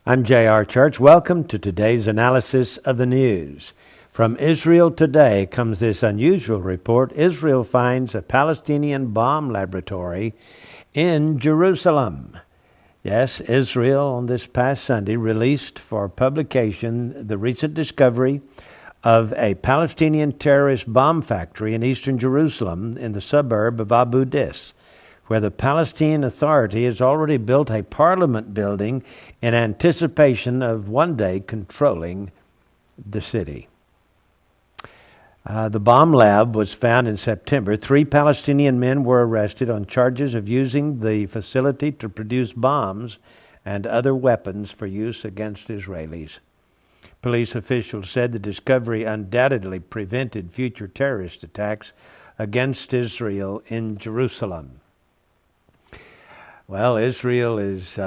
I'm J.R. Church. Welcome to today's analysis of the news. From Israel Today comes this unusual report. Israel finds a Palestinian bomb laboratory in Jerusalem. Yes, Israel on this past Sunday released for publication the recent discovery of a Palestinian terrorist bomb factory in eastern Jerusalem in the suburb of Abu Dis, where the Palestinian Authority has already built a parliament building in anticipation of one day controlling the city. The bomb lab was found in September. 3 Palestinian men were arrested on charges of using the facility to produce bombs and other weapons for use against Israelis. Police officials said the discovery undoubtedly prevented future terrorist attacks against Israel in Jerusalem. Well, Israel is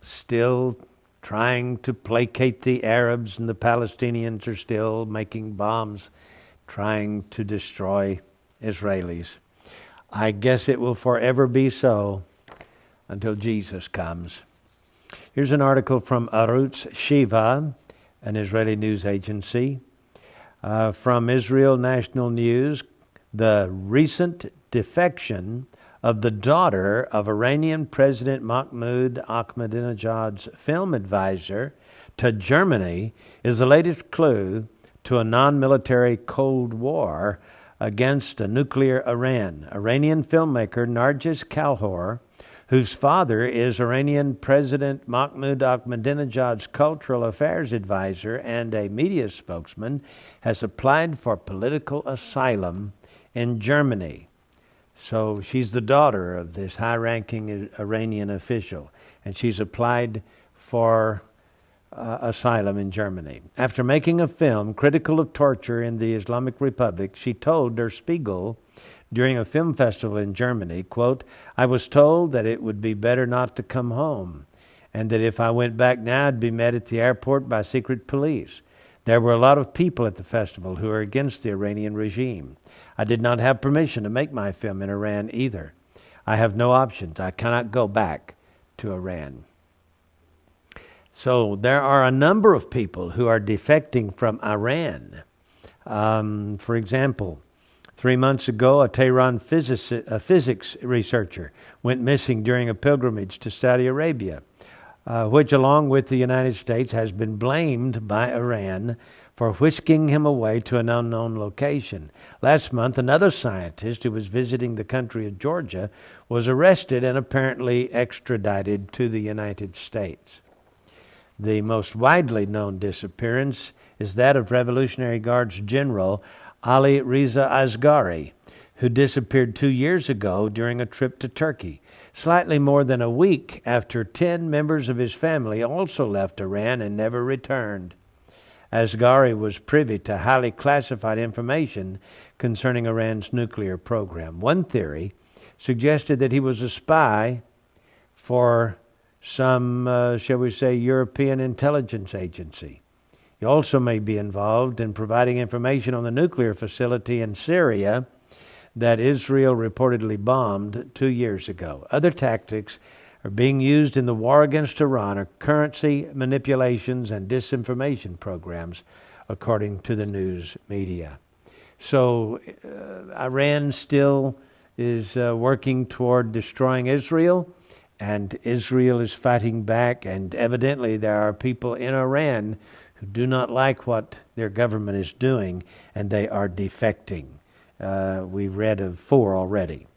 still trying to placate the Arabs, and the Palestinians are still making bombs, trying to destroy Israelis. I guess it will forever be so until Jesus comes. Here's an article from Arutz Sheva, an Israeli news agency. From Israel National News, the recent defection of the daughter of Iranian President Mahmoud Ahmadinejad's film advisor to Germany is the latest clue to a non-military Cold War against a nuclear Iran. Iranian filmmaker Nargis Kalhor, whose father is Iranian President Mahmoud Ahmadinejad's cultural affairs advisor and a media spokesman, has applied for political asylum in Germany. So she's the daughter of this high-ranking Iranian official, and she's applied for asylum in Germany. After making a film critical of torture in the Islamic Republic, she told Der Spiegel during a film festival in Germany, quote, "I was told that it would be better not to come home, and that if I went back now, I'd be met at the airport by secret police. There were a lot of people at the festival who are against the Iranian regime. I did not have permission to make my film in Iran either. I have no options. I cannot go back to Iran." So there are a number of people who are defecting from Iran. For example, 3 months ago, a Tehran physics researcher went missing during a pilgrimage to Saudi Arabia, which, along with the United States, has been blamed by Iran for whisking him away to an unknown location. Last month, another scientist who was visiting the country of Georgia was arrested and apparently extradited to the United States. The most widely known disappearance is that of Revolutionary Guards General Ali Reza Asghari, who disappeared 2 years ago during a trip to Turkey, slightly more than a week after 10 members of his family also left Iran and never returned. Asghari was privy to highly classified information concerning Iran's nuclear program. One theory suggested that he was a spy for some, shall we say, European intelligence agency. He also may be involved in providing information on the nuclear facility in Syria that Israel reportedly bombed 2 years ago. Other tactics are being used in the war against Iran are currency manipulations and disinformation programs, according to the news media. So Iran still is working toward destroying Israel, and Israel is fighting back, and evidently there are people in Iran who do not like what their government is doing, and they are defecting. We read of 4 already.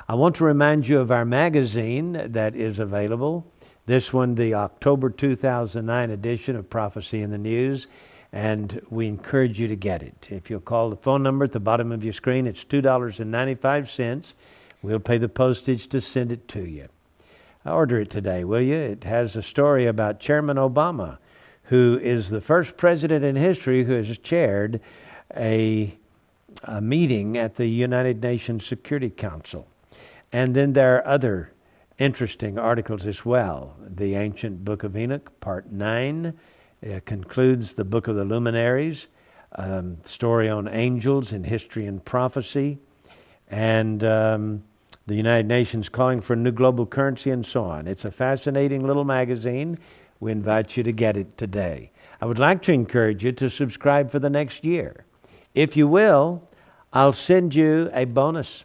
I want to remind you of our magazine that is available. This one, the October 2009 edition of Prophecy in the News, and we encourage you to get it. If you'll call the phone number at the bottom of your screen, it's $2.95. We'll pay the postage to send it to you. Order it today, will you? It has a story about Chairman Obama, who is the first president in history who has chaired a meeting at the United Nations Security Council. And then there are other interesting articles as well. The Ancient Book of Enoch, Part 9, concludes the Book of the Luminaries, story on angels in history and prophecy, and The United Nations calling for a new global currency, and so on. It's a fascinating little magazine. We invite you to get it today. I would like to encourage you to subscribe for the next year. If you will, I'll send you a bonus.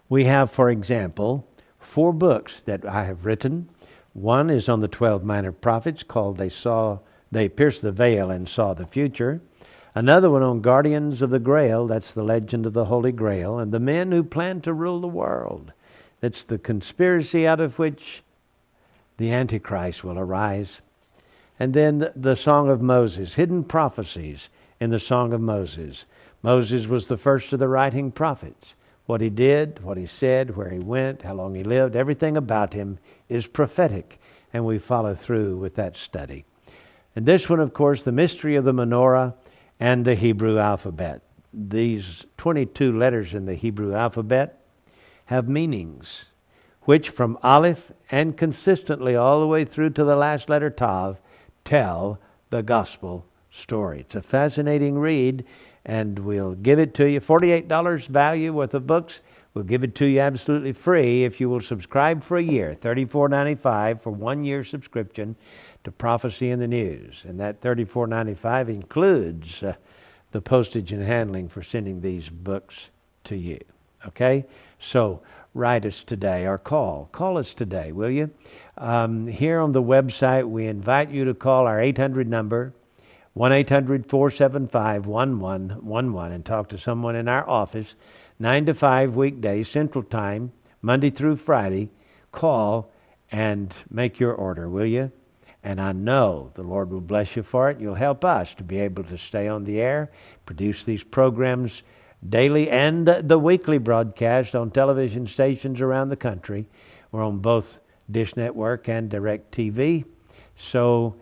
We have, for example, 4 books that I have written. One is on the 12 minor prophets called They Pierced the Veil and Saw the Future. Another one on Guardians of the Grail, that's the legend of the Holy Grail, and the men who plan to rule the world. That's the conspiracy out of which the Antichrist will arise. And then the Song of Moses, hidden prophecies in the Song of Moses. Moses was the first of the writing prophets. What he did, what he said, where he went, how long he lived, everything about him is prophetic, and we follow through with that study. And this one, of course, the mystery of the menorah and the Hebrew alphabet. These 22 letters in the Hebrew alphabet have meanings, which from Aleph and consistently all the way through to the last letter Tav tell the gospel story. It's a fascinating read, and we'll give it to you. $48 value worth of books. We'll give it to you absolutely free if you will subscribe for a year. $34.95 for 1 year subscription to Prophecy in the News. And that $34.95 includes the postage and handling for sending these books to you. Okay? So write us today or call. Call us today, will you? Here on the website, we invite you to call our 800 number, 1-800-475-1111, and talk to someone in our office, 9 to 5 weekdays, Central Time, Monday through Friday. Call and make your order, will you? And I know the Lord will bless you for it. You'll help us to be able to stay on the air, produce these programs daily and the weekly broadcast on television stations around the country. We're on both Dish Network and Direct TV. So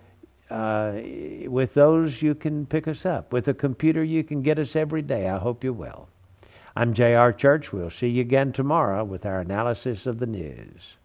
with those, you can pick us up. With a computer, you can get us every day. I hope you will. I'm J.R. Church. We'll see you again tomorrow with our analysis of the news.